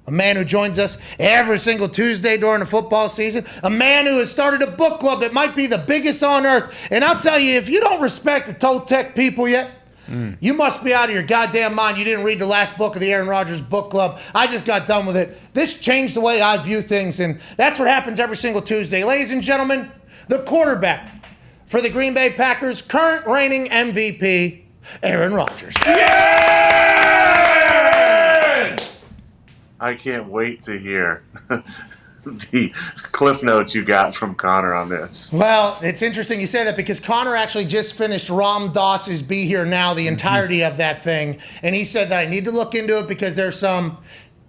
A man who joins us every single Tuesday during the football season. A man who has started a book club that might be the biggest on earth. And I'll tell you, if you don't respect the Toltec people yet, you must be out of your goddamn mind. You didn't read the last book of the Aaron Rodgers book club. I just got done with it. This changed the way I view things, and that's what happens every single Tuesday. Ladies and gentlemen, the quarterback for the Green Bay Packers, current reigning MVP, Aaron Rodgers. Yeah! I can't wait to hear the cliff notes you got from Connor on this. Well, it's interesting you say that because Connor actually just finished Ram Dass's Be Here Now, the entirety of that thing. And he said that I need to look into it because there's some,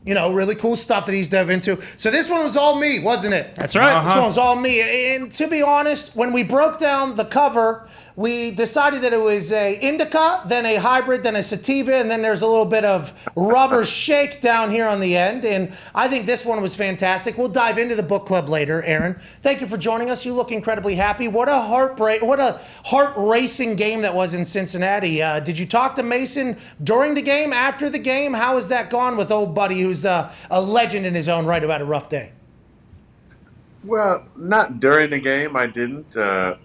really cool stuff that he's dove into. So this one was all me, wasn't it? That's right. This one was all me. And to be honest, when we broke down the cover, we decided that it was a indica, then a hybrid, then a sativa, and then there's a little bit of rubber shake down here on the end. And I think this one was fantastic. We'll dive into the book club later, Aaron. Thank you for joining us. You look incredibly happy. What a heart-racing game that was in Cincinnati. Did you talk to Mason during the game, after the game? How has that gone with old buddy who's a legend in his own right about a rough day? Well, not during the game. I didn't.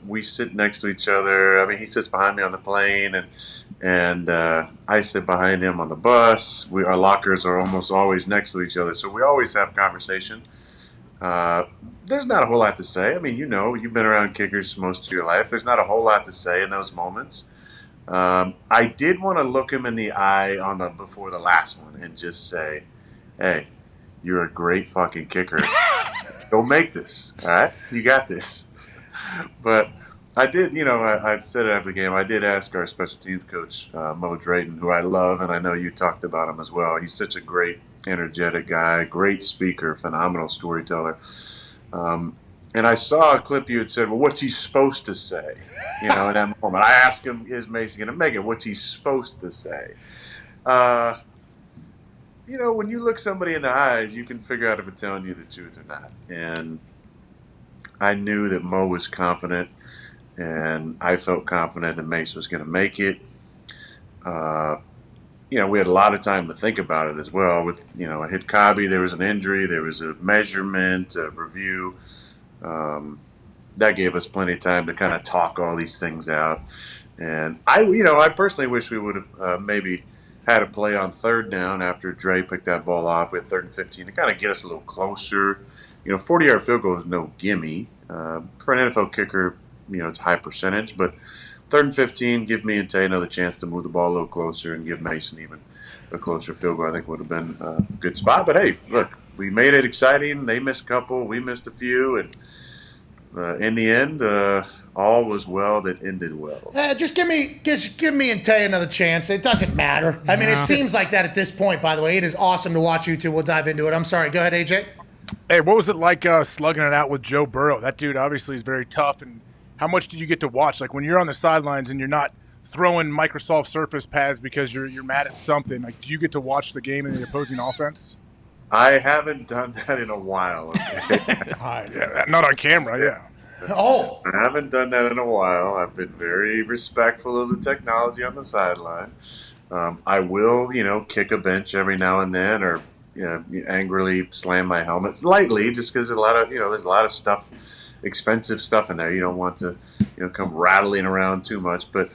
We sit next to each other. I mean, he sits behind me on the plane, and I sit behind him on the bus. Our lockers are almost always next to each other, so we always have conversation. There's not a whole lot to say. I mean, you've been around kickers most of your life. There's not a whole lot to say in those moments. I did want to look him in the eye before the last one and just say, "Hey, you're a great fucking kicker. Go make this, all right? You got this." But I did, I said it after the game, I did ask our special teams coach, Mo Drayton, who I love, and I know you talked about him as well. He's such a great, energetic guy, great speaker, phenomenal storyteller. And I saw a clip you had said, well, what's he supposed to say? In that moment. I asked him, is Mason going to make it? What's he supposed to say? When you look somebody in the eyes, you can figure out if it's telling you the truth or not. And I knew that Mo was confident, and I felt confident that Mace was going to make it. We had a lot of time to think about it as well. With, I hit Cobby, there was an injury, there was a measurement, a review. That gave us plenty of time to kind of talk all these things out. And I personally wish we would have maybe had a play on third down after Dre picked that ball off with 3rd and 15 to kind of get us a little closer. 40-yard field goal is no gimme. For an NFL kicker, it's high percentage, but 3rd and 15, give me and Tay another chance to move the ball a little closer and give Mason even a closer field goal. I think would have been a good spot. But hey, look, we made it exciting. They missed a couple, we missed a few, and in the end, all was well that ended well. Just give me and Tay another chance. It doesn't matter. I mean, it seems like that at this point, by the way. It is awesome to watch you two. We'll dive into it. I'm sorry. Go ahead, AJ. Hey, what was it like slugging it out with Joe Burrow? That dude obviously is very tough. And how much did you get to watch? Like when you're on the sidelines and you're not throwing Microsoft Surface pads because you're mad at something, like do you get to watch the game in the opposing offense? I haven't done that in a while. Okay? Yeah, not on camera, yeah. Oh. I haven't done that in a while. I've been very respectful of the technology on the sideline. I will, kick a bench every now and then, or angrily slam my helmet lightly, just because there's a lot of stuff, expensive stuff in there. You don't want to, come rattling around too much. But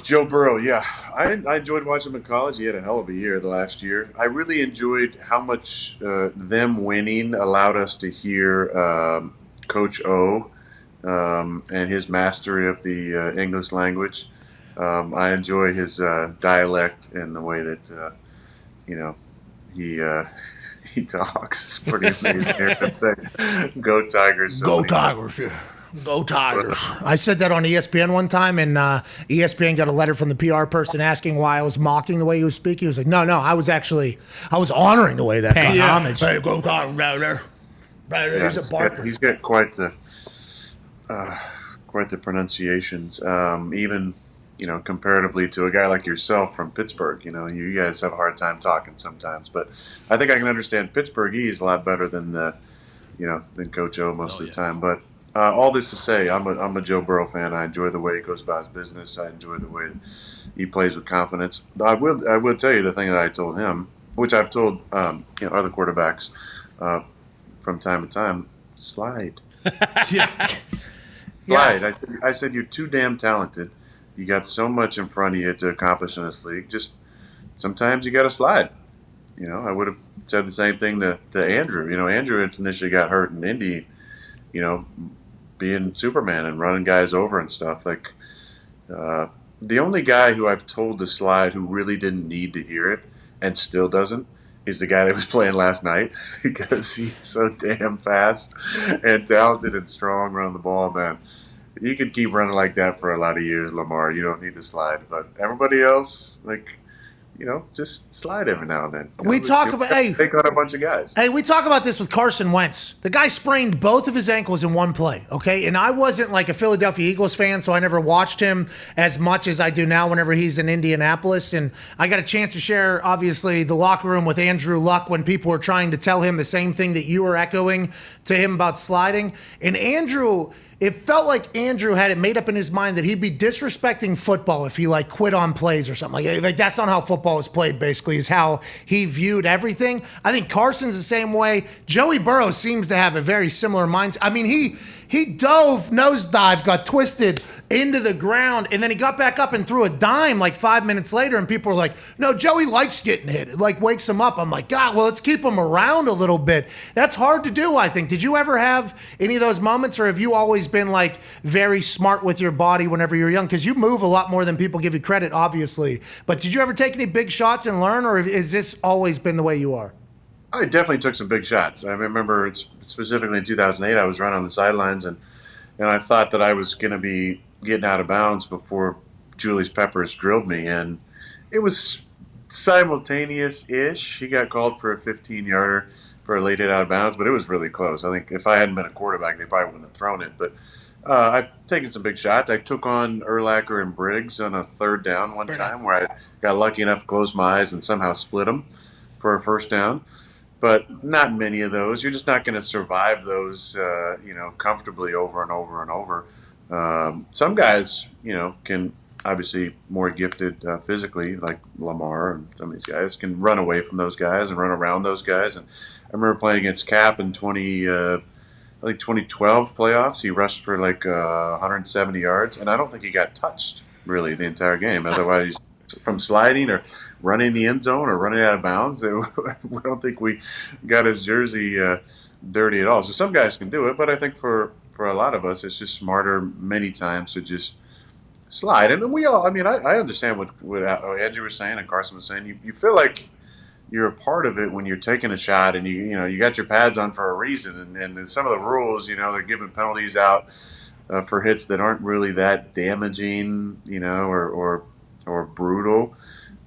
Joe Burrow, yeah, I enjoyed watching him in college. He had a hell of a year the last year. I really enjoyed how much them winning allowed us to hear Coach O and his mastery of the English language. I enjoy his dialect and the way that he talks. It's pretty amazing. Go Tigers! Go Tigers! Yeah. Go Tigers. I said that on ESPN one time, and ESPN got a letter from the PR person asking why I was mocking the way he was speaking. He was like, no, I was honoring the way that guy. Homage. Hey, go Tigers, right there. Right there. He's a barker. He's got quite the pronunciations, even, comparatively to a guy like yourself from Pittsburgh. You guys have a hard time talking sometimes, but I think I can understand Pittsburghese a lot better than than Coach O most of the time. But all this to say, I'm a Joe Burrow fan. I enjoy the way he goes about his business. I enjoy the way he plays with confidence. I will tell you the thing that I told him which I've told other quarterbacks from time to time, slide. Yeah. Slide. I said you're too damn talented. You got so much in front of you to accomplish in this league. Just sometimes you got to slide. I would have said the same thing to Andrew. Andrew initially got hurt in Indy, being Superman and running guys over and stuff. Like, the only guy who I've told to slide who really didn't need to hear it and still doesn't is the guy that was playing last night, because he's so damn fast and talented and strong running the ball, man. You could keep running like that for a lot of years, Lamar. You don't need to slide. But everybody else, just slide every now and then. We talk about take on a bunch of guys. Hey, we talk about this with Carson Wentz. The guy sprained both of his ankles in one play, okay? And I wasn't like a Philadelphia Eagles fan, so I never watched him as much as I do now whenever he's in Indianapolis. And I got a chance to share, obviously, the locker room with Andrew Luck when people were trying to tell him the same thing that you were echoing to him about sliding. And Andrew... It felt like Andrew had it made up in his mind that he'd be disrespecting football if he quit on plays or something. Like that's not how football is played, basically, is how he viewed everything. I think Carson's the same way. Joey Burrow seems to have a very similar mindset. I mean, he dove, nosedive, got twisted into the ground, and then he got back up and threw a dime 5 minutes later, and people were like, no, Joey likes getting hit. It wakes him up. I'm like, God, well, let's keep him around a little bit. That's hard to do, I think. Did you ever have any of those moments, or have you always been very smart with your body whenever you're young? Because you move a lot more than people give you credit, obviously. But did you ever take any big shots and learn, or has this always been the way you are? I definitely took some big shots. I remember specifically in 2008, I was running on the sidelines, and I thought that I was going to be getting out of bounds before Julius Peppers drilled me, and it was simultaneous-ish. He got called for a 15-yarder for a late hit out of bounds, but it was really close. I think if I hadn't been a quarterback, they probably wouldn't have thrown it. But I've taken some big shots. I took on Urlacher and Briggs on a third down one time where I got lucky enough to close my eyes and somehow split them for a first down. But not many of those. You're just not going to survive those, comfortably over and over and over. Some guys, can obviously more gifted physically, like Lamar and some of these guys, can run away from those guys and run around those guys. And I remember playing against Cap in 2012 playoffs. He rushed for 170 yards, and I don't think he got touched really the entire game. Otherwise, from sliding or running the end zone or running out of bounds, I don't think we got his jersey dirty at all. So some guys can do it, but I think for a lot of us, it's just smarter many times to just slide. And we all, I understand what Andrew was saying and Carson was saying. You feel like you're a part of it when you're taking a shot, and you got your pads on for a reason. And some of the rules, they're giving penalties out for hits that aren't really that damaging, or brutal.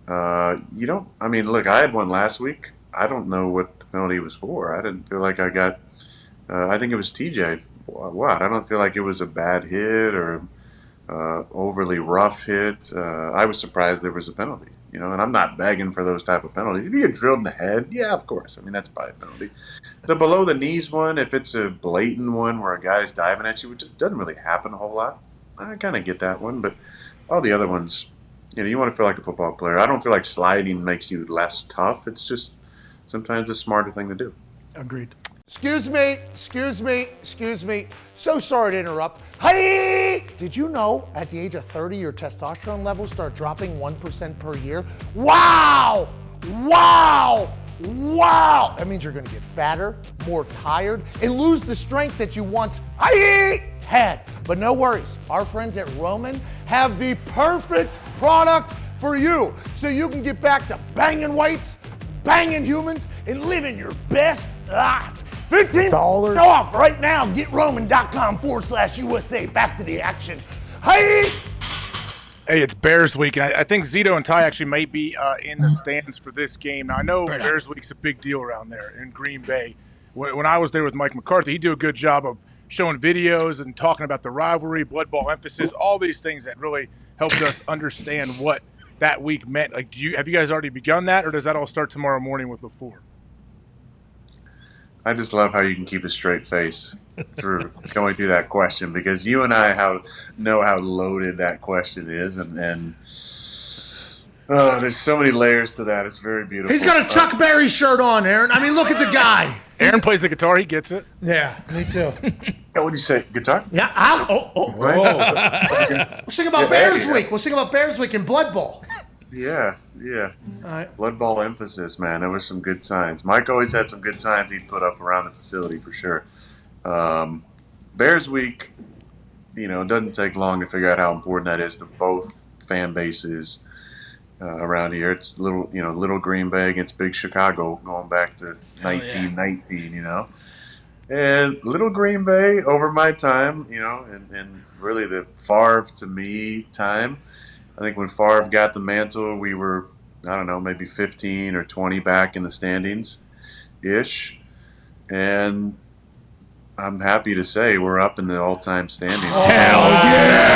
Look, I had one last week. I don't know what the penalty was for. I didn't feel like I got. I think it was TJ. What? I don't feel like it was a bad hit or overly rough hit. I was surprised there was a penalty. And I'm not begging for those type of penalties. If you get drilled in the head, yeah, of course. That's probably a penalty. The below the knees one, if it's a blatant one where a guy's diving at you, which doesn't really happen a whole lot, I kind of get that one. But all the other ones, you want to feel like a football player. I don't feel like sliding makes you less tough. It's just sometimes a smarter thing to do. Agreed. Excuse me. So sorry to interrupt. Hey! Did you know at the age of 30, your testosterone levels start dropping 1% per year? Wow! That means you're gonna get fatter, more tired, and lose the strength that you once had. But no worries, our friends at Roman have the perfect product for you, so you can get back to banging weights, banging humans, and living your best life. $15 off right now. Get Roman.com/USA. Back to the action. Hey, it's Bears week, and I think Zito and Ty actually might be in the stands for this game. Now, I know Bears week's a big deal around there in Green Bay. When I was there with Mike McCarthy, he'd do a good job of showing videos and talking about the rivalry, blood ball emphasis, all these things that really helped us understand what that week meant. Have you guys already begun that, or does that all start tomorrow morning with LaFleur? I just love how you can keep a straight face through going through that question, because you and I know how loaded that question is, and Oh, there's so many layers to that. It's very beautiful. He's got a Chuck Berry shirt on, Aaron. I mean, look at the guy. Aaron plays the guitar. He gets it. Yeah, me too. What do you say? Guitar? Yeah. We'll sing about Bears Week. We'll sing about Bears Week in Blood Bowl. Yeah. All right. Blood Bowl emphasis, man. There were some good signs. Mike always had some good signs he'd put up around the facility for sure. Bears Week, it doesn't take long to figure out how important that is to both fan bases around here. It's little Green Bay against big Chicago going back to 1919, And little Green Bay over my time, and really the Favre to me time. I think when Favre got the mantle, we were, I don't know, maybe 15 or 20 back in the standings-ish. And I'm happy to say we're up in the all-time standings. Hell yeah!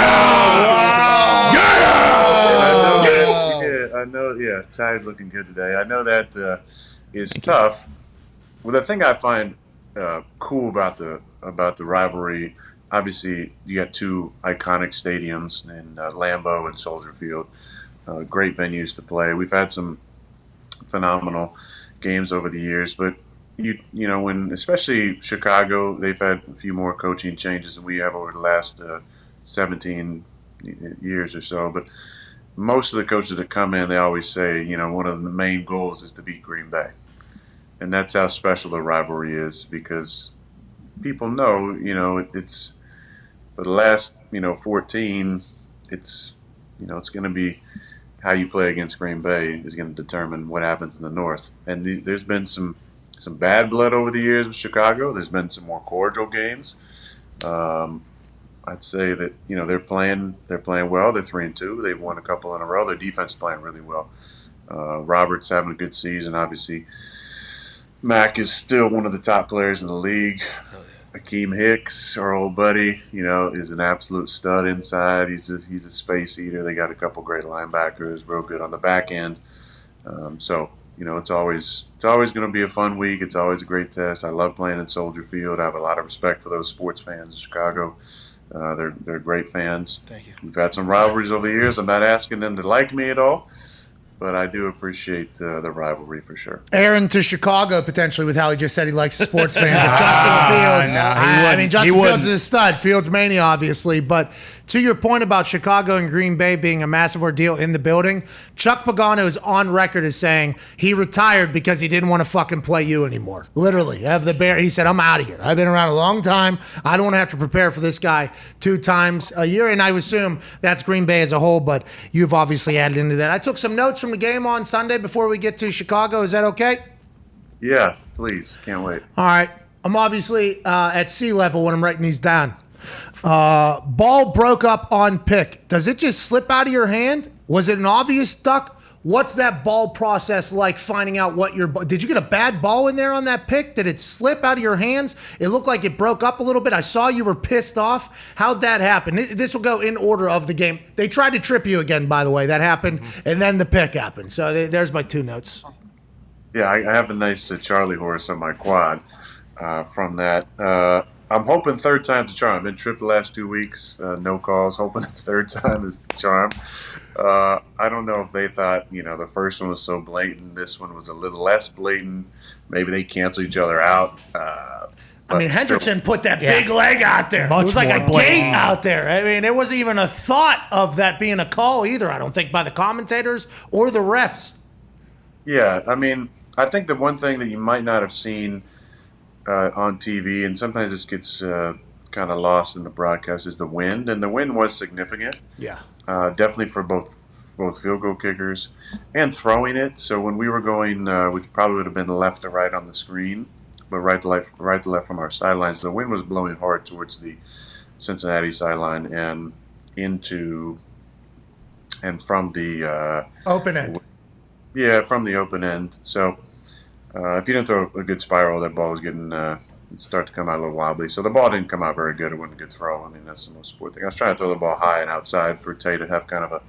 I know, Ty's looking good today. I know that is tough. Well, the thing I find cool about the rivalry, obviously you got two iconic stadiums in Lambeau and Soldier Field, great venues to play. We've had some phenomenal games over the years, but when especially Chicago, they've had a few more coaching changes than we have over the last 17 years or so. But most of the coaches that come in, they always say, one of the main goals is to beat Green Bay. And that's how special the rivalry is, because people know, it's for the last, 14, it's going to be how you play against Green Bay is going to determine what happens in the North. And there's been some bad blood over the years with Chicago. There's been some more cordial games. I'd say that they're playing well. They're 3-2. They've won a couple in a row. Their defense is playing really well. Robert's having a good season. Obviously, Mac is still one of the top players in the league. Akeem Hicks, our old buddy, is an absolute stud inside. He's a space eater. They got a couple great linebackers, real good on the back end. It's always going to be a fun week. It's always a great test. I love playing in Soldier Field. I have a lot of respect for those sports fans in Chicago. They're great fans. Thank you. We've had some rivalries over the years. I'm not asking them to like me at all, but I do appreciate the rivalry for sure. Aaron to Chicago potentially with how he just said he likes sports fans. If Justin Fields, Justin Fields is a stud. Fields mania, obviously. But to your point about Chicago and Green Bay being a massive ordeal in the building, Chuck Pagano is on record as saying he retired because he didn't want to fucking play you anymore. Literally, he said, I'm out of here. I've been around a long time. I don't want to have to prepare for this guy 2 times a year. And I assume that's Green Bay as a whole, but you've obviously added into that. I took some notes from the game on Sunday before we get to Chicago. Is that okay? Yeah, please. Can't wait. All right. I'm obviously at sea level when I'm writing these down. Ball broke up on pick. Does it just slip out of your hand? Was it an obvious duck? What's that ball process like, finding out what did you get a bad ball in there on that pick? Did it slip out of your hands? It looked like it broke up a little bit. I saw you were pissed off. How'd that happen? This will go in order of the game. They tried to trip you again, by the way. That happened, and then the pick happened. So there's my 2 notes. Yeah, I have a nice Charlie horse on my quad from that. I'm hoping third time's a charm. I've been tripped the last 2 weeks, no calls. Hoping the third time is the charm. I don't know if they thought, the first one was so blatant. This one was a little less blatant. Maybe they cancel each other out. Hendrickson put that big leg out there. It was like a gate out there. I mean, there wasn't even a thought of that being a call either, I don't think, by the commentators or the refs. Yeah, I think the one thing that you might not have seen on TV, and sometimes this gets kind of lost in the broadcast, is the wind. And the wind was significant. Yeah. Definitely for both field goal kickers and throwing it. So when we were going, which probably would have been left to right on the screen, but right to left from our sidelines, the wind was blowing hard towards the Cincinnati sideline and from the open end. Yeah, from the open end. So if you didn't throw a good spiral, that ball was getting start to come out a little wobbly. So the ball didn't come out very good. It wasn't a good throw. That's the most important thing. I was trying to throw the ball high and outside for Tay to have kind of a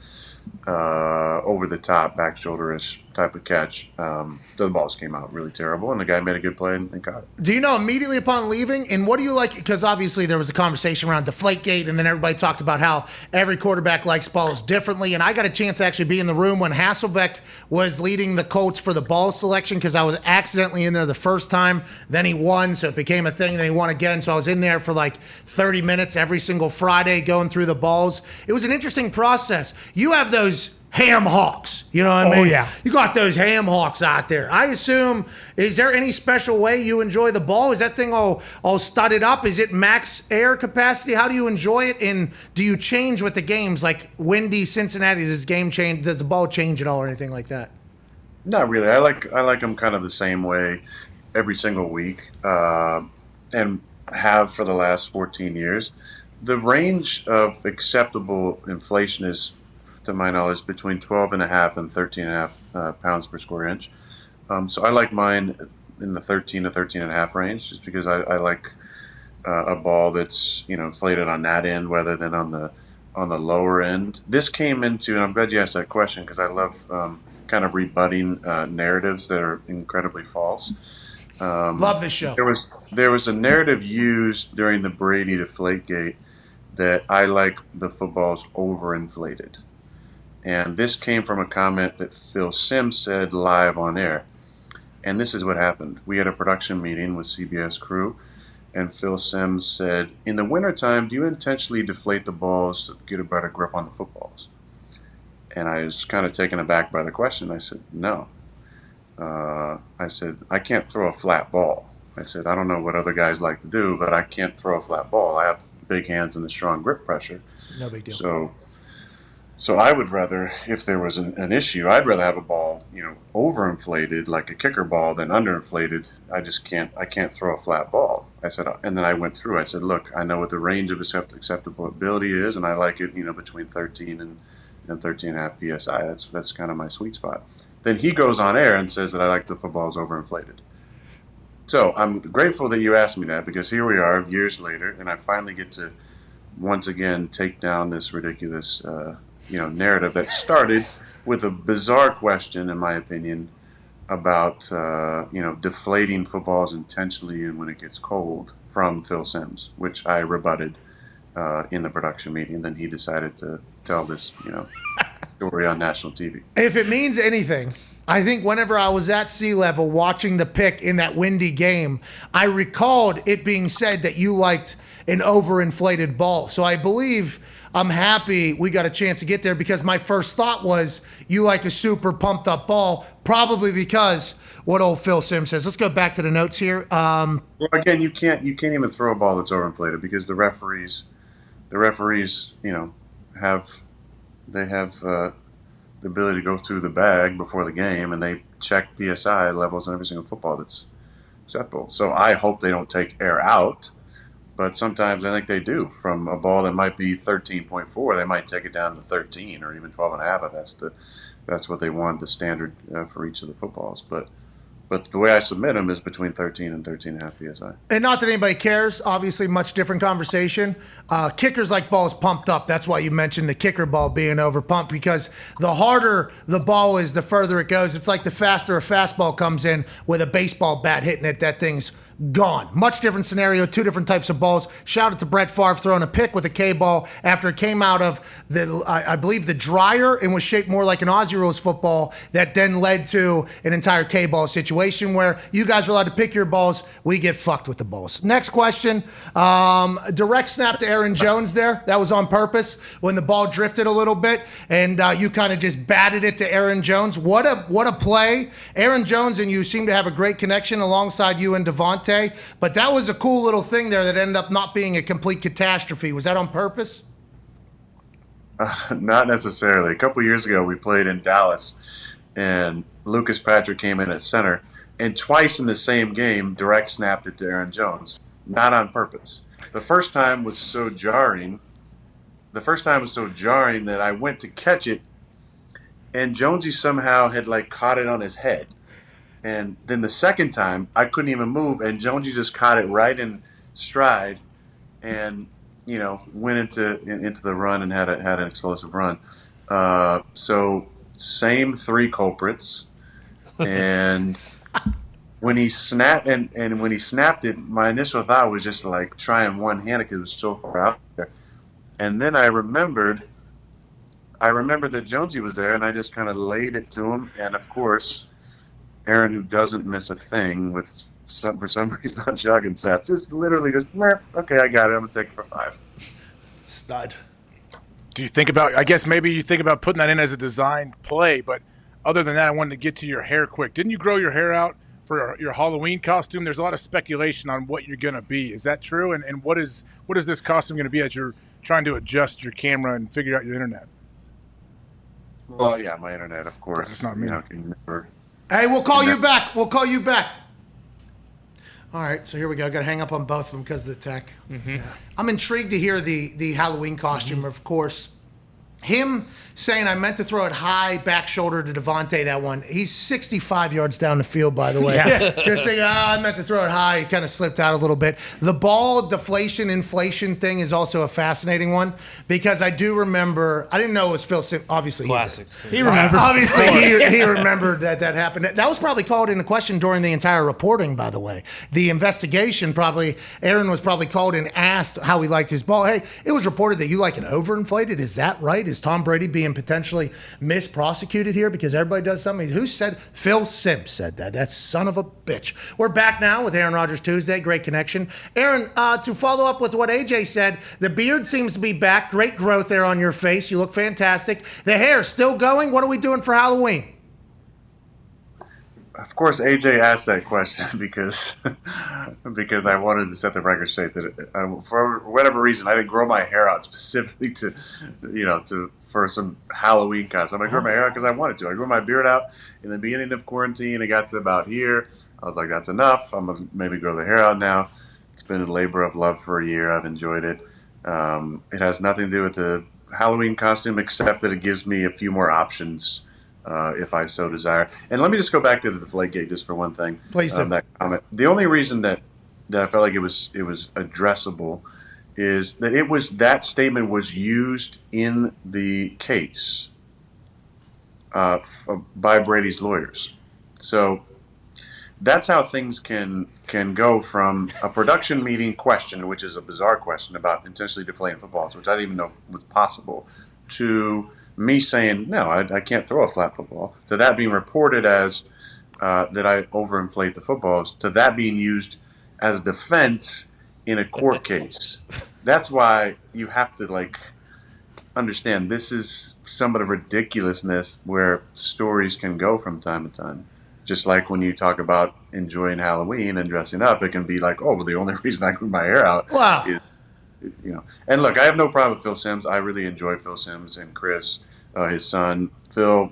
over the top, back shoulder-ish type of catch. The balls came out really terrible, and the guy made a good play and caught it. Do you know immediately upon leaving, and what do you like? Because obviously there was a conversation around Deflategate, and then everybody talked about how every quarterback likes balls differently. And I got a chance to actually be in the room when Hasselbeck was leading the Colts for the ball selection because I was accidentally in there the first time. Then he won, so it became a thing. Then he won again, so I was in there for like 30 minutes every single Friday going through the balls. It was an interesting process. You have those ham hawks, you know what I mean? Oh, yeah. You got those ham hawks out there. I assume, is there any special way you enjoy the ball? Is that thing all studded up? Is it max air capacity? How do you enjoy it? And do you change with the games? Like windy Cincinnati, does the ball change at all or anything like that? Not really. I like them kind of the same way every single week, and have for the last 14 years. The range of acceptable inflation is, to my knowledge, between 12.5 and 13.5 pounds per square inch. So I like mine in the 13 to 13.5 range, just because I like a ball that's inflated on that end rather than on the lower end. This came into, and I'm glad you asked that question because I love kind of rebutting narratives that are incredibly false. Love this show. There was a narrative used during the Brady Deflategate that I like the footballs overinflated. And this came from a comment that Phil Simms said live on air. And this is what happened. We had a production meeting with CBS crew, and Phil Simms said, in the wintertime, do you intentionally deflate the balls to get a better grip on the footballs? And I was kind of taken aback by the question. I said, no. I said, I can't throw a flat ball. I said, I don't know what other guys like to do, but I can't throw a flat ball. I have big hands and a strong grip pressure. No big deal. So I would rather, if there was an issue, I'd rather have a ball, overinflated like a kicker ball than underinflated. I can't throw a flat ball. I said, and then I went through. I said, look, I know what the range of acceptable ability is, and I like it, between 13 and 13.5 psi. That's kind of my sweet spot. Then he goes on air and says that I like the footballs overinflated. So I'm grateful that you asked me that, because here we are years later, and I finally get to once again take down this ridiculous narrative that started with a bizarre question, in my opinion, about deflating footballs intentionally and when it gets cold from Phil Simms, which I rebutted in the production meeting. Then he decided to tell this story on national TV. If it means anything, I think whenever I was at sea level watching the pick in that windy game, I recalled it being said that you liked an overinflated ball. So I believe I'm happy we got a chance to get there, because my first thought was you like a super pumped up ball, probably because what old Phil Simms says. Let's go back to the notes here. Well, again, you can't even throw a ball that's overinflated, because the referees, have the ability to go through the bag before the game, and they check PSI levels on every single football that's acceptable. So I hope they don't take air out, but sometimes I think they do. From a ball that might be 13.4, they might take it down to 13 or even 12.5 if that's what they want, the standard for each of the footballs. But the way I submit them is between 13 and 13.5 psi. And not that anybody cares, obviously much different conversation. Kickers like balls pumped up. That's why you mentioned the kicker ball being overpumped, because the harder the ball is, the further it goes. It's like the faster a fastball comes in with a baseball bat hitting it, that thing's gone. Much different scenario, two different types of balls. Shout out to Brett Favre throwing a pick with a K-ball after it came out of I believe the dryer, and was shaped more like an Aussie Rules football, that then led to an entire K-ball situation where you guys are allowed to pick your balls. We get fucked with the balls. Next question. Direct snap to Aaron Jones there. That was on purpose when the ball drifted a little bit, and you kind of just batted it to Aaron Jones. What a play. Aaron Jones and you seem to have a great connection alongside you and Devontae. But that was a cool little thing there that ended up not being a complete catastrophe. Was that on purpose? Not necessarily. A couple years ago, we played in Dallas, and Lucas Patrick came in at center, and twice in the same game, direct snapped it to Aaron Jones. Not on purpose. The first time was so jarring. That I went to catch it, and Jonesy somehow had caught it on his head. And then the second time, I couldn't even move, and Jonesy just caught it right in stride, and went into the run and had an explosive run. So same three culprits. And when he snapped and when he snapped it, my initial thought was just like try and one hand because it was so far out there. And then I remembered that Jonesy was there, and I just kind of laid it to him. And of course, Aaron, who doesn't miss a thing for some reason on jogging sap, just literally goes, okay, I got it. I'm gonna take it for 5. Stud. Do you think about? I guess maybe you think about putting that in as a design play, but other than that, I wanted to get to your hair quick. Didn't you grow your hair out for your Halloween costume? There's a lot of speculation on what you're gonna be. Is that true? And what is this costume gonna be as you're trying to adjust your camera and figure out your internet? Well, yeah, my internet, of course. It's not me. Hey, we'll call you back. We'll call you back. All right, so here we go. Got to hang up on both of them because of the tech. Yeah. I'm intrigued to hear the Halloween costume, of course. Him saying I meant to throw it high, back shoulder to Devontae, that one. He's 65 yards down the field, by the way. Just saying, I meant to throw it high. He kind of slipped out a little bit. The ball deflation, inflation thing is also a fascinating one because I do remember, I didn't know it was Phil Simms. Obviously, Classics. he remembers. Obviously, he remembered that happened. That was probably called into question during the entire reporting, by the way. The investigation probably, Aaron was probably called and asked how he liked his ball. Hey, it was reported that you like an overinflated. Is that right? Is Tom Brady being potentially misprosecuted here because everybody does something? Who said? Phil Simms said that. That son of a bitch. We're back now with Aaron Rodgers Tuesday. Great connection. Aaron, to follow up with what AJ said, the beard seems to be back. Great growth there on your face. You look fantastic. The hair still going. What are we doing for Halloween? Of course, AJ asked that question because I wanted to set the record straight that for whatever reason I didn't grow my hair out specifically for some Halloween costume. I grew my hair out because I wanted to. I grew my beard out in the beginning of quarantine. It got to about here. I was like, that's enough. I'm gonna maybe grow the hair out now. It's been a labor of love for a year. I've enjoyed it. It has nothing to do with the Halloween costume except that it gives me a few more options. If I so desire. And let me just go back to the Deflategate just for one thing. Please do. That comment. The only reason that I felt like it was addressable is that that statement was used in the case by Brady's lawyers. So that's how things can go from a production meeting question, which is a bizarre question about intentionally deflating footballs, which I didn't even know was possible, to me saying, no, I can't throw a flat football, to that being reported as that I overinflate the footballs, to that being used as defense in a court case. That's why you have to understand this is some of the ridiculousness where stories can go from time to time. Just like when you talk about enjoying Halloween and dressing up, it can be like, oh, well, the only reason I grew my hair out is, and look, I have no problem with Phil Simms. I really enjoy Phil Simms and Chris, his son. Phil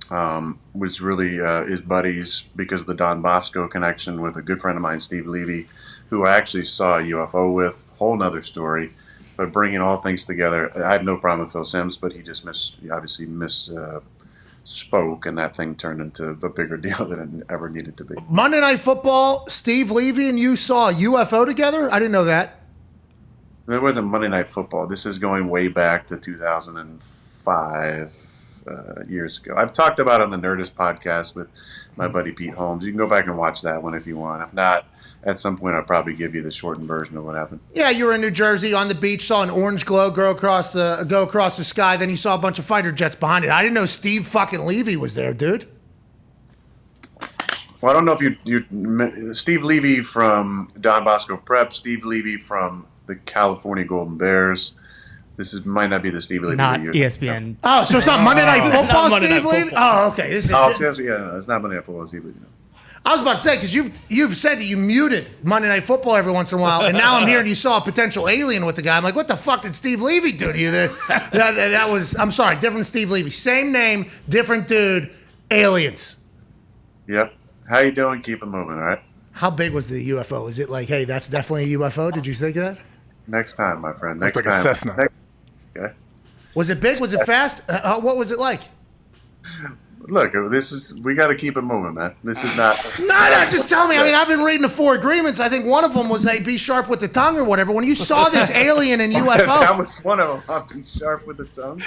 was really his buddies because of the Don Bosco connection with a good friend of mine, Steve Levy, who I actually saw a UFO with. Whole nother story. But bringing all things together, I have no problem with Phil Simms, but he just misspoke, and that thing turned into a bigger deal than it ever needed to be. Monday Night Football, Steve Levy and you saw a UFO together? I didn't know that. It wasn't Monday Night Football. This is going way back to 2005 years ago. I've talked about it on the Nerdist podcast with my buddy Pete Holmes. You can go back and watch that one if you want. If not, at some point I'll probably give you the shortened version of what happened. Yeah, you were in New Jersey on the beach, saw an orange glow go across the sky. Then you saw a bunch of fighter jets behind it. I didn't know Steve fucking Levy was there, dude. Well, I don't know if you Steve Levy from Don Bosco Prep, Steve Levy from the California Golden Bears. Might not be the Steve Levy. Not ESPN. Oh, so it's not Monday Night Football, Monday Steve Night Levy? Football. Oh, okay. No, it's not Monday Night Football, Steve Levy. I was about to say, because you've said that you muted Monday Night Football every once in a while, and now I'm hearing you saw a potential alien with the guy. I'm like, what the fuck did Steve Levy do to you? That was, I'm sorry, different Steve Levy. Same name, different dude, aliens. Yep. How you doing? Keep it moving, all right? How big was the UFO? Is it like, hey, that's definitely a UFO? Did you think of that? Next time, my friend. Next like time. A Cessna. Okay. Was it big? Was it fast? What was it like? Look, we got to keep it moving, man. This is not. No, just tell me. I mean, I've been reading the 4 agreements. I think one of them was, hey, be sharp with the tongue or whatever. When you saw this alien in UFO. That was one of them. I've been sharp with the tongue.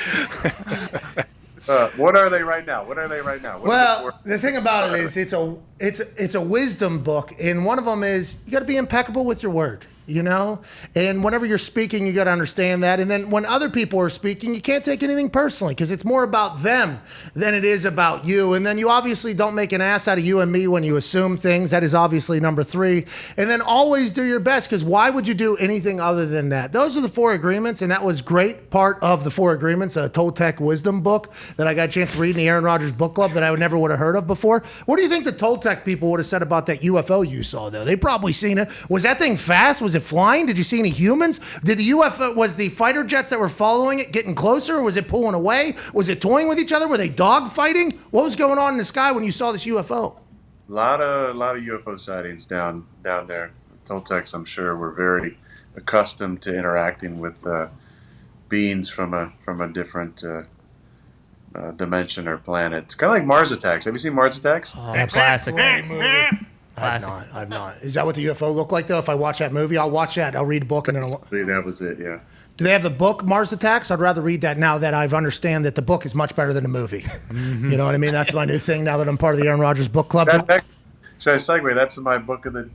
What are they right now? What are they right now? Well, the thing about it is it's a wisdom book, and one of them is you got to be impeccable with your word. And whenever you're speaking, you got to understand that. And then when other people are speaking, you can't take anything personally because it's more about them than it is about you. And then you obviously don't make an ass out of you and me when you assume things. That is obviously number 3. And then always do your best, because why would you do anything other than that? Those are the 4 agreements, and that was great part of the 4 agreements, a Toltec wisdom book that I got a chance to read in the Aaron Rodgers book club that I never would have heard of before. What do you think the Toltec people would have said about that UFO you saw, though? They probably seen it. Was that thing fast? Was it flying? Did you see any humans? Did the UFO, was the fighter jets that were following it getting closer, or was it pulling away? Was it toying with each other? Were they dog fighting? What was going on in the sky when you saw this UFO? A lot of UFO sightings down there. Toltecs, I'm sure, were very accustomed to interacting with beings from a different dimension or planet. It's kind of like Mars Attacks. Have you seen Mars Attacks? Oh, classic. I've not. Is that what the UFO looked like, though? If I watch that movie, I'll watch that. I'll read a book and then That was it, yeah. Do they have the book Mars Attacks? I'd rather read that now that I've understand that the book is much better than the movie. You know what I mean? That's my new thing now that I'm part of the Aaron Rodgers book club. Should I segue? That's my book of the...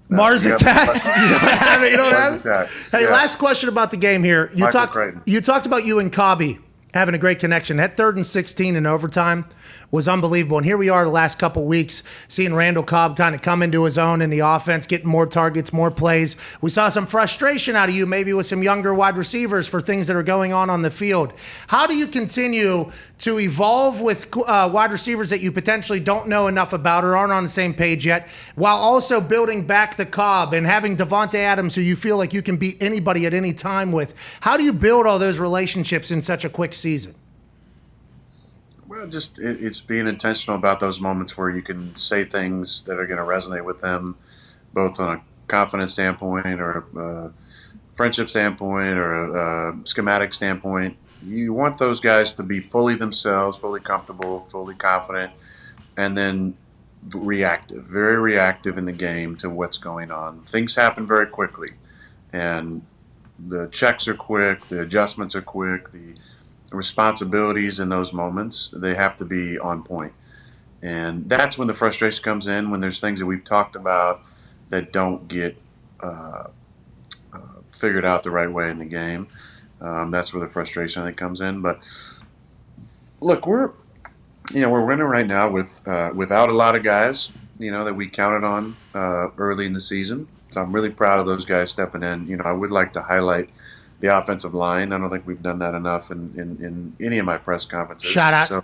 Mars Attacks? You don't have it? You don't have it? Attacks. Hey, yeah. last question about the game here. You talked about you and Cobby having a great connection. That 3rd and 16 in overtime was unbelievable. And here we are the last couple weeks seeing Randall Cobb kind of come into his own in the offense, getting more targets, more plays. We saw some frustration out of you maybe with some younger wide receivers for things that are going on the field. How do you continue to evolve with wide receivers that you potentially don't know enough about or aren't on the same page yet, while also building back the Cobb and having Devontae Adams who you feel like you can beat anybody at any time with? How do you build all those relationships in such a quick season? Well, just it's being intentional about those moments where you can say things that are going to resonate with them, both on a confidence standpoint or a friendship standpoint or a schematic standpoint. You want those guys to be fully themselves, fully comfortable, fully confident, and then very reactive in the game to what's going on. Things happen very quickly, and the checks are quick, the adjustments are quick, the responsibilities in those moments, they have to be on point. And that's when the frustration comes in, when there's things that we've talked about that don't get figured out the right way in the game. That's where the frustration, I think, comes in. But look, we're winning right now without a lot of guys, that we counted on early in the season. So I'm really proud of those guys stepping in. I would like to highlight the offensive line. I don't think we've done that enough in any of my press conferences. Shout out. So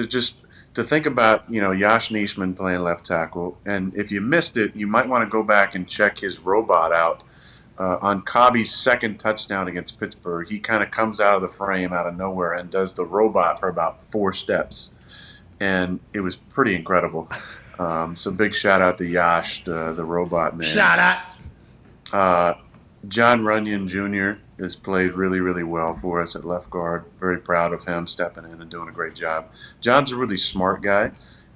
just to think about, Yash Neishman playing left tackle, and if you missed it, you might want to go back and check his robot out. On Cobby's second touchdown against Pittsburgh, he kind of comes out of the frame out of nowhere and does the robot for about 4 steps. And it was pretty incredible. So big shout out to Yash, the robot man. Shout out. John Runyon Jr. has played really, really well for us at left guard. Very proud of him stepping in and doing a great job. John's a really smart guy,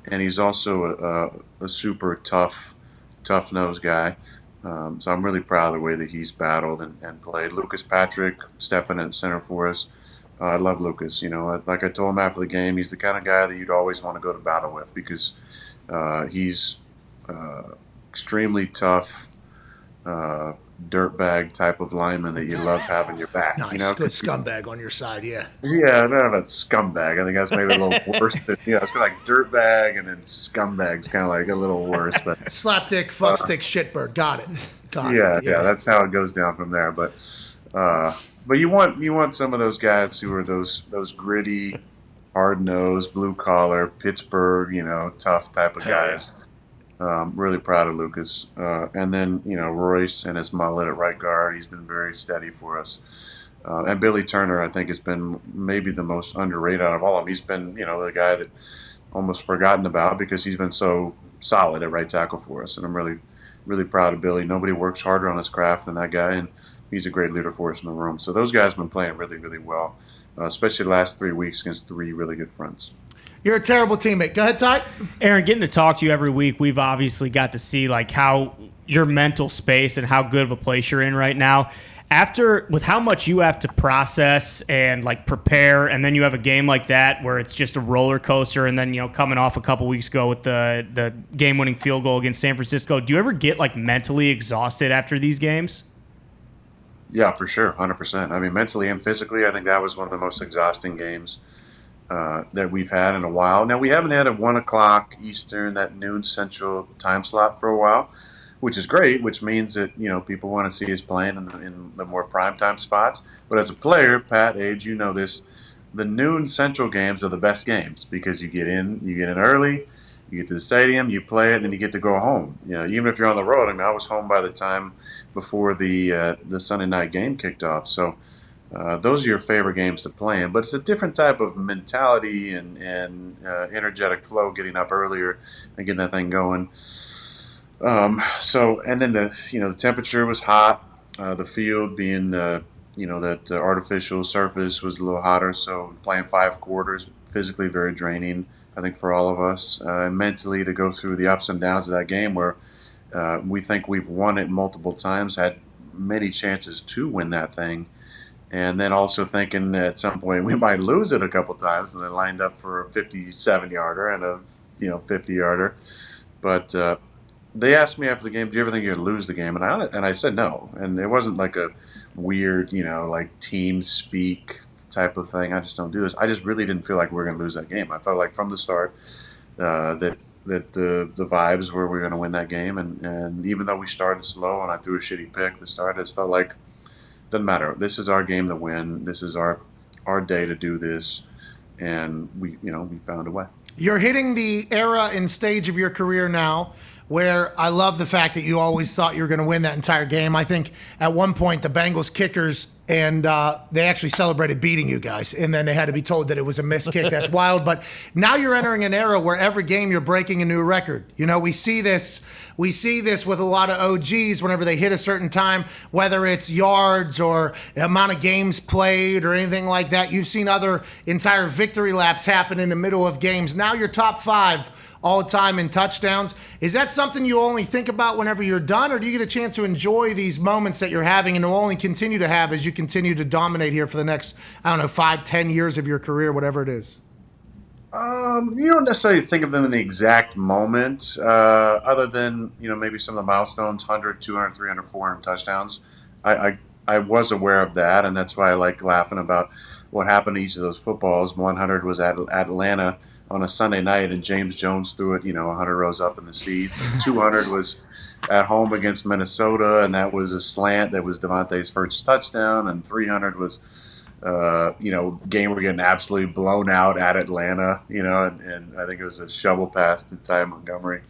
and he's also a super tough-nosed guy. So I'm really proud of the way that he's battled and played. Lucas Patrick stepping in center for us. I love Lucas. Like I told him after the game, he's the kind of guy that you'd always want to go to battle with because he's extremely tough, dirtbag type of lineman that you love having your back. Nice, good scumbag on your side, yeah. Yeah, I don't know about scumbag. I think that's maybe a little worse than, it's kind of like dirtbag and then scumbag's kind of like a little worse. But slapdick, fuckstick, shitbird. Got it. Yeah, that's how it goes down from there. But you want some of those guys who are those gritty, hard-nosed, blue-collar, Pittsburgh, tough type of guys. Yeah. Really proud of Lucas. And then, Royce and his mullet at right guard, he's been very steady for us. And Billy Turner, I think, has been maybe the most underrated out of all of them. He's been, the guy that almost forgotten about because he's been so solid at right tackle for us. And I'm really, really proud of Billy. Nobody works harder on his craft than that guy, and he's a great leader for us in the room. So those guys have been playing really, really well, especially the last 3 weeks against 3 really good fronts. You're a terrible teammate. Go ahead, Ty. Aaron, getting to talk to you every week, we've obviously got to see how your mental space and how good of a place you're in right now. after with how much you have to process and like prepare, and then you have a game like that where it's just a roller coaster, and then coming off a couple weeks ago with the game-winning field goal against San Francisco, do you ever get like mentally exhausted after these games? Yeah, for sure, 100%. I mean, mentally and physically, I think that was one of the most exhausting games that we've had in a while. Now, we haven't had a 1 o'clock Eastern, that noon Central time slot for a while, which is great, which means that, people want to see us playing in the more primetime spots. But as a player, Pat, Age, you know this, the noon Central games are the best games because you get in early, you get to the stadium, you play it, and then you get to go home. Even if you're on the road. I mean, I was home by the time before the Sunday night game kicked off. So those are your favorite games to play in. But it's a different type of mentality and energetic flow, getting up earlier and getting that thing going. And then the temperature was hot. The field being, that artificial surface was a little hotter. So playing 5 quarters, physically very draining, I think, for all of us. Mentally, to go through the ups and downs of that game where we think we've won it multiple times, had many chances to win that thing. And then also thinking at some point we might lose it a couple times, and then lined up for a 57-yarder and a 50-yarder. But they asked me after the game, "Do you ever think you're gonna lose the game?" And I said no. And it wasn't like a weird, like team speak type of thing. I just don't do this. I just really didn't feel like we were gonna lose that game. I felt like from the start that the vibes were we're gonna win that game. And even though we started slow and I threw a shitty pick at the start, I just felt like doesn't matter. This is our game to win. This is our day to do this, and we found a way. You're hitting the era and stage of your career now where I love the fact that you always thought you were going to win that entire game. I think at one point the Bengals kickers, and they actually celebrated beating you guys, and then they had to be told that it was a missed kick. That's wild. But now you're entering an era where every game you're breaking a new record. We see this with a lot of OGs whenever they hit a certain time, whether it's yards or amount of games played or anything like that. You've seen other entire victory laps happen in the middle of games. Now you're top 5 all the time in touchdowns. Is that something you only think about whenever you're done, or do you get a chance to enjoy these moments that you're having and will only continue to have as you continue to dominate here for the next, 5-10 years of your career, whatever it is? You don't necessarily think of them in the exact moment, other than, maybe some of the milestones, 100, 200, 300, 400 touchdowns. I was aware of that, and that's why I like laughing about what happened to each of those footballs. 100 was at Atlanta on a Sunday night, and James Jones threw it, 100 rows up in the seats. 200 was at home against Minnesota, and that was a slant that was Devontae's first touchdown. And 300 was, game we're getting absolutely blown out at Atlanta, and I think it was a shovel pass to Ty Montgomery.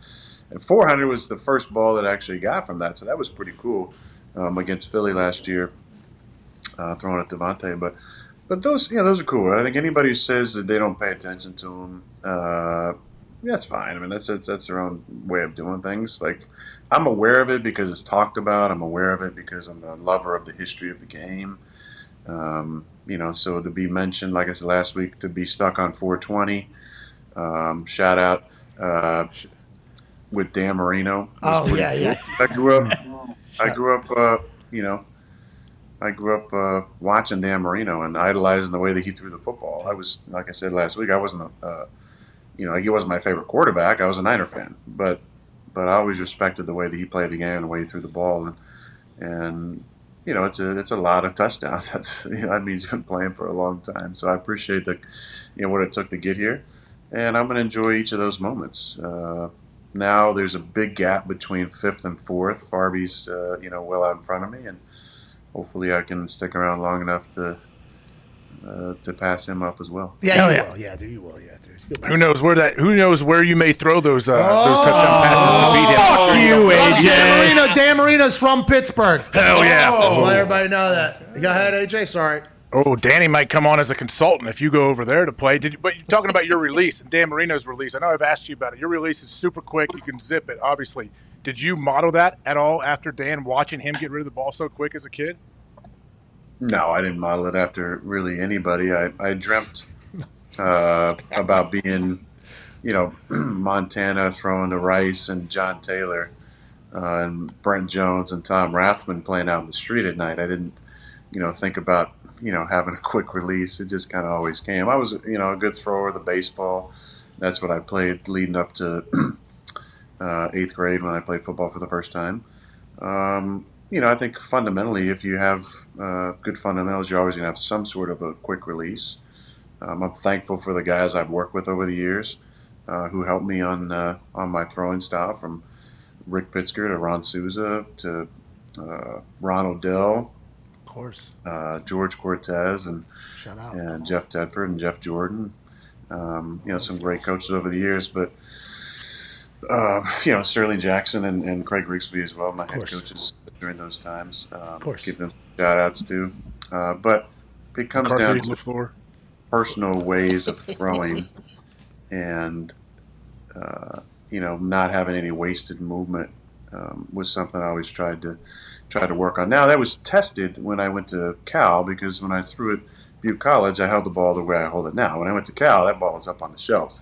And 400 was the first ball that I actually got from that, so that was pretty cool against Philly last year, throwing at Devontae. But those are cool. I think anybody who says that they don't pay attention to them, that's fine. I mean, that's their own way of doing things. Like, I'm aware of it because it's talked about. I'm aware of it because I'm a lover of the history of the game. So to be mentioned, like I said last week, to be stuck on 420, shout out with Dan Marino. Oh, yeah. I grew up watching Dan Marino and idolizing the way that he threw the football. I was, like I said last week, I wasn't he wasn't my favorite quarterback. I was a Niner fan, but I always respected the way that he played the game and the way he threw the ball, and it's a lot of touchdowns. That means he's been playing for a long time. So I appreciate what it took to get here, and I'm gonna enjoy each of those moments. Now there's a big gap between 5th and 4th. Farby's well out in front of me, and hopefully I can stick around long enough to pass him up as well. Yeah, you will. Yeah, dude, you will. Yeah, dude. Who knows where you may throw those touchdown passes to beat him? Fuck you, AJ. Dan Marino's from Pittsburgh. Hell yeah. Let everybody know that. Go ahead, AJ. Sorry. Oh, Danny might come on as a consultant if you go over there to play. But you're talking about your release and Dan Marino's release. I know I've asked you about it. Your release is super quick. You can zip it, obviously. Did you model that at all after Dan, watching him get rid of the ball so quick as a kid? No, I didn't model it after really anybody. I dreamt about being, Montana throwing to Rice and John Taylor and Brent Jones and Tom Rathman playing out in the street at night. I didn't think about, having a quick release. It just kind of always came. I was, a good thrower of the baseball. That's what I played leading up to 8th grade when I played football for the first time. I think fundamentally, if you have good fundamentals, you're always going to have some sort of a quick release. I'm thankful for the guys I've worked with over the years who helped me on my throwing style, from Rick Pitzker to Ron Souza to Ron Odell, Of course. George Cortez, and Shout out. and Jeff Tedford and Jeff Jordan. Some great coaches over the years, but Sterling Jackson and Craig Rigsby as well, my head coaches during those times. Of course. Give them shout outs too. But it comes down to personal ways of throwing, and not having any wasted movement was something I always tried to work on. Now, that was tested when I went to Cal, because when I threw at Butte College, I held the ball the way I hold it now. When I went to Cal, that ball was up on the shelf.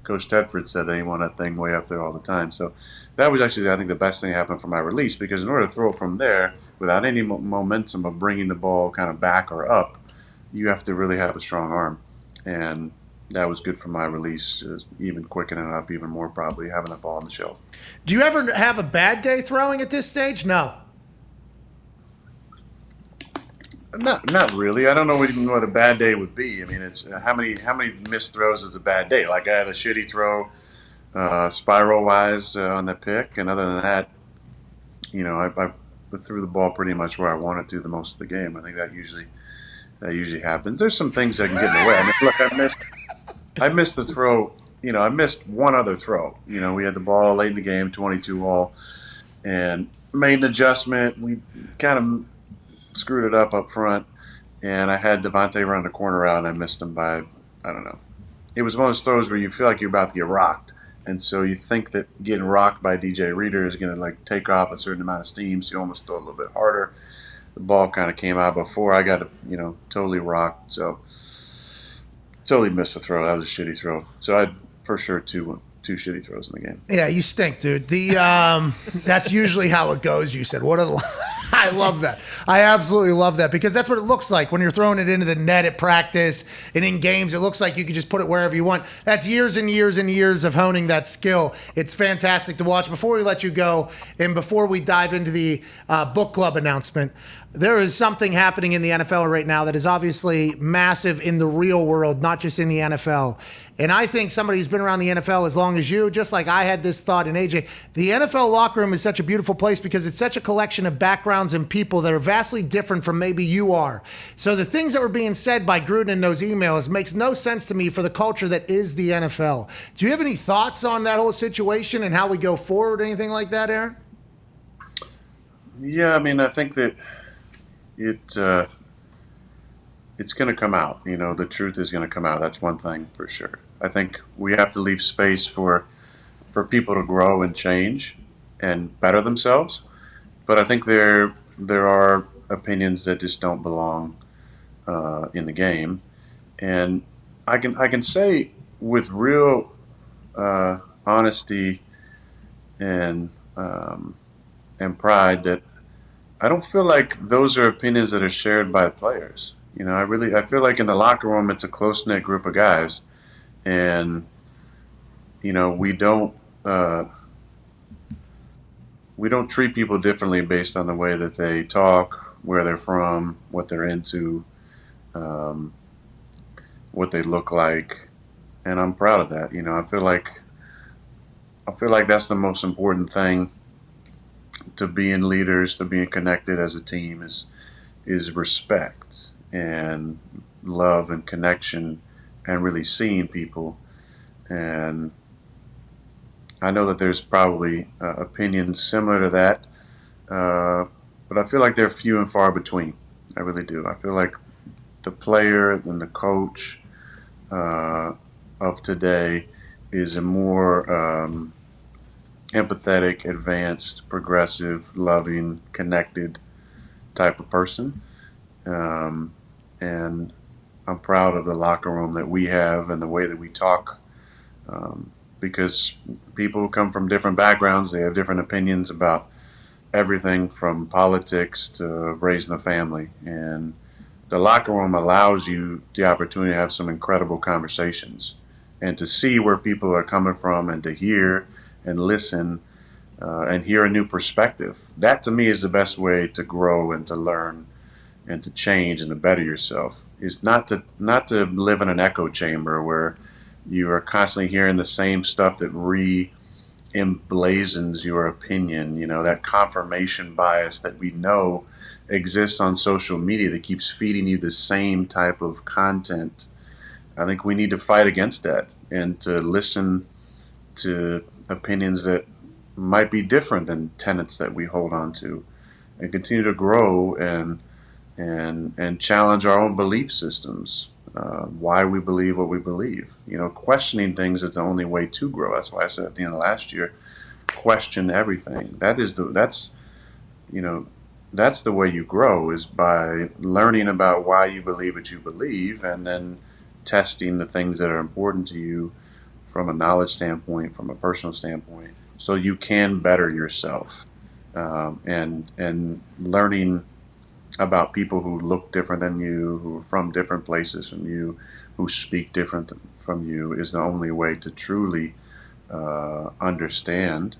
Coach Tedford said they want that thing way up there all the time. So that was actually, I think, the best thing that happened for my release, because in order to throw it from there without any momentum of bringing the ball kind of back or up, you have to really have a strong arm. And that was good for my release, even quickening it up even more, probably having the ball on the shelf. Do you ever have a bad day throwing at this stage? No. Not really. I don't know even what a bad day would be. I mean, it's how many missed throws is a bad day? Like, I had a shitty throw spiral wise on the pick, and other than that, I threw the ball pretty much where I wanted to the most of the game. I think that usually happens. There's some things that can get in the way. I mean, look, I missed the throw. I missed one other throw. We had the ball late in the game, 22-all, and made an adjustment. We kind of screwed it up front, and I had Devontae run the corner out, and I missed him by, I don't know. It was one of those throws where you feel like you're about to get rocked, and so you think that getting rocked by DJ Reader is going to take off a certain amount of steam, so you almost throw a little bit harder. The ball kind of came out before I got totally rocked, so totally missed a throw. That was a shitty throw. So I had for sure two shitty throws in the game. Yeah, you stink, dude. That's usually how it goes. You said, I love that. I absolutely love that, because that's what it looks like when you're throwing it into the net at practice and in games. It looks like you can just put it wherever you want. That's years and years and years of honing that skill. It's fantastic to watch. Before we let you go, and before we dive into the book club announcement, there is something happening in the NFL right now that is obviously massive in the real world, not just in the NFL. And I think somebody who's been around the NFL as long as you, just like I had this thought in AJ, the NFL locker room is such a beautiful place because it's such a collection of backgrounds and people that are vastly different from maybe you are. So the things that were being said by Gruden in those emails makes no sense to me for the culture that is the NFL. Do you have any thoughts on that whole situation and how we go forward, anything like that, Aaron? Yeah, I mean, I think that it's going to come out. The truth is going to come out. That's one thing for sure. I think we have to leave space for people to grow and change and better themselves. But I think there are opinions that just don't belong in the game. And I can say with real honesty and pride that I don't feel like those are opinions that are shared by players. I feel like in the locker room it's a close-knit group of guys, and we don't treat people differently based on the way that they talk, where they're from, what they're into, what they look like, and I'm proud of that. I feel like that's the most important thing to being leaders, to being connected as a team is respect and love and connection and really seeing people. And I know that there's probably opinions similar to that, but I feel like they're few and far between. I really do. I feel like the player and the coach of today is a more empathetic, advanced, progressive, loving, connected type of person. And I'm proud of the locker room that we have and the way that we talk, because people come from different backgrounds. They have different opinions about everything from politics to raising a family. And the locker room allows you the opportunity to have some incredible conversations and to see where people are coming from and to hear and listen and hear a new perspective. That to me is the best way to grow and to learn and to change and to better yourself. Is not to live in an echo chamber where you are constantly hearing the same stuff that emblazons your opinion, that confirmation bias that we know exists on social media that keeps feeding you the same type of content. I think we need to fight against that and to listen to opinions that might be different than tenets that we hold on to, and continue to grow and challenge our own belief systems, why we believe what we believe. Questioning things is the only way to grow. That's why I said at the end of last year, question everything. That's the way you grow, is by learning about why you believe what you believe, and then testing the things that are important to you from a knowledge standpoint, from a personal standpoint, so you can better yourself, and learning about people who look different than you, who are from different places from you, who speak different from you, is the only way to truly understand.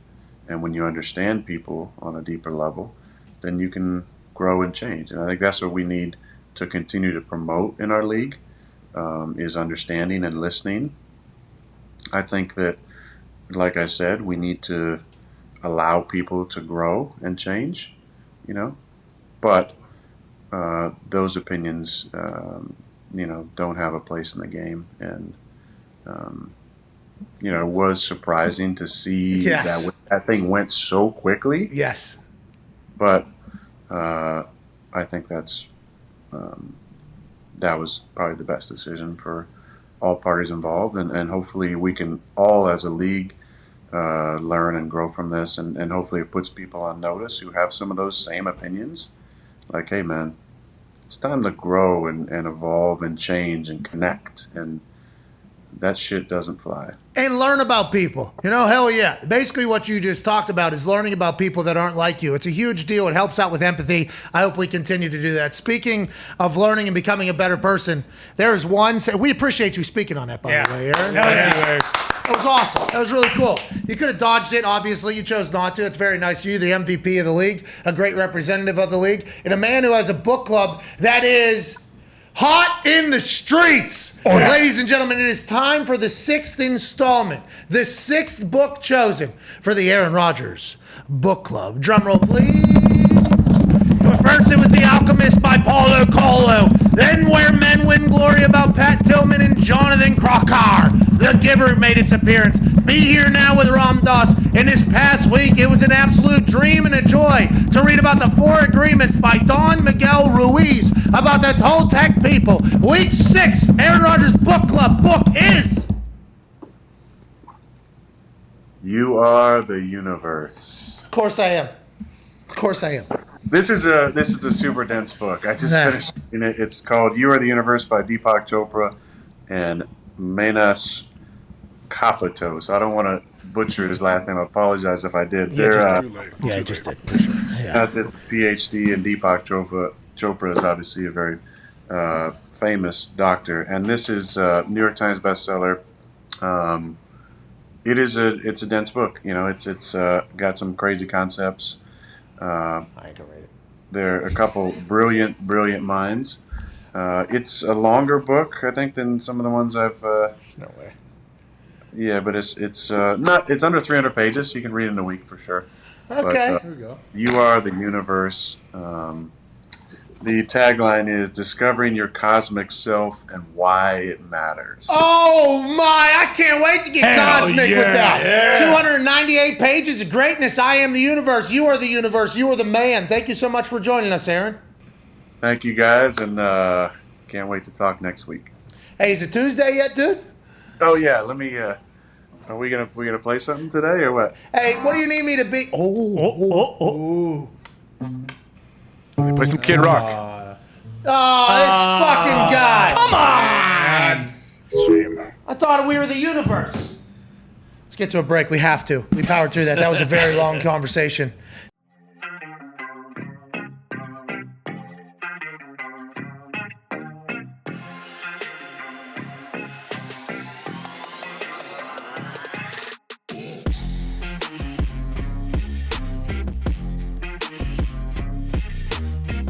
And when you understand people on a deeper level, then you can grow and change. And I think that's what we need to continue to promote in our league, is understanding and listening. I think that, like I said, we need to allow people to grow and change, but those opinions, don't have a place in the game. And, it was surprising to see that thing went so quickly. Yes. But I think that was probably the best decision for all parties involved. And hopefully we can all, as a league, learn and grow from this. And hopefully it puts people on notice who have some of those same opinions. Like, hey, man, it's time to grow and evolve and change and connect. And that shit doesn't fly. And learn about people. Hell yeah. Basically what you just talked about is learning about people that aren't like you. It's a huge deal. It helps out with empathy. I hope we continue to do that. Speaking of learning and becoming a better person, there is one. We appreciate you speaking on that, by the way, Aaron. Anyway. That was awesome. That was really cool. You could have dodged it. Obviously, you chose not to. It's very nice of you, the MVP of the league, a great representative of the league, and a man who has a book club that is hot in the streets. Oh, yeah. Ladies and gentlemen, it is time for the 6th installment, the 6th book chosen for the Aaron Rodgers Book Club. Drum roll, please. First, it was The Alchemist by Paulo Coelho. Then, Where Men Win Glory about Pat Tillman and Jonathan Crocker. The Giver made its appearance. Be Here Now with Ram Dass. And this past week, it was an absolute dream and a joy to read about the 4 Agreements by Don Miguel Ruiz about the Toltec people. Week 6, Aaron Rodgers Book Club book is You Are the Universe. Of course I am. Of course I am. This is a super dense book. I just finished reading it. It's called You Are the Universe by Deepak Chopra and Manas Kafatos. I don't want to butcher his last name. I apologize if I did. You just did. That's his PhD, and Deepak Chopra is obviously a very famous doctor. And this is New York Times bestseller. It's a dense book. It's got some crazy concepts. I ain't gonna read it. There are a couple brilliant minds. It's a longer book, I think, than some of the ones I've. No way. Yeah, but it's not. It's under 300 pages. You can read it in a week for sure. Okay. But, Here we go. You Are the Universe. The tagline is Discovering Your Cosmic Self and Why It Matters. Oh my, I can't wait to get cosmic with that. Yeah. 298 pages of greatness. I am the universe. You are the universe. You are the man. Thank you so much for joining us, Aaron. Thank you, guys, and can't wait to talk next week. Hey, is it Tuesday yet, dude? Oh yeah, let me are we gonna play something today or what? Hey, what do you need me to be? Play some Kid Rock. This fucking guy. Come on! Shame. I thought we were the universe. Let's get to a break. We have to. We powered through that. That was a very long conversation.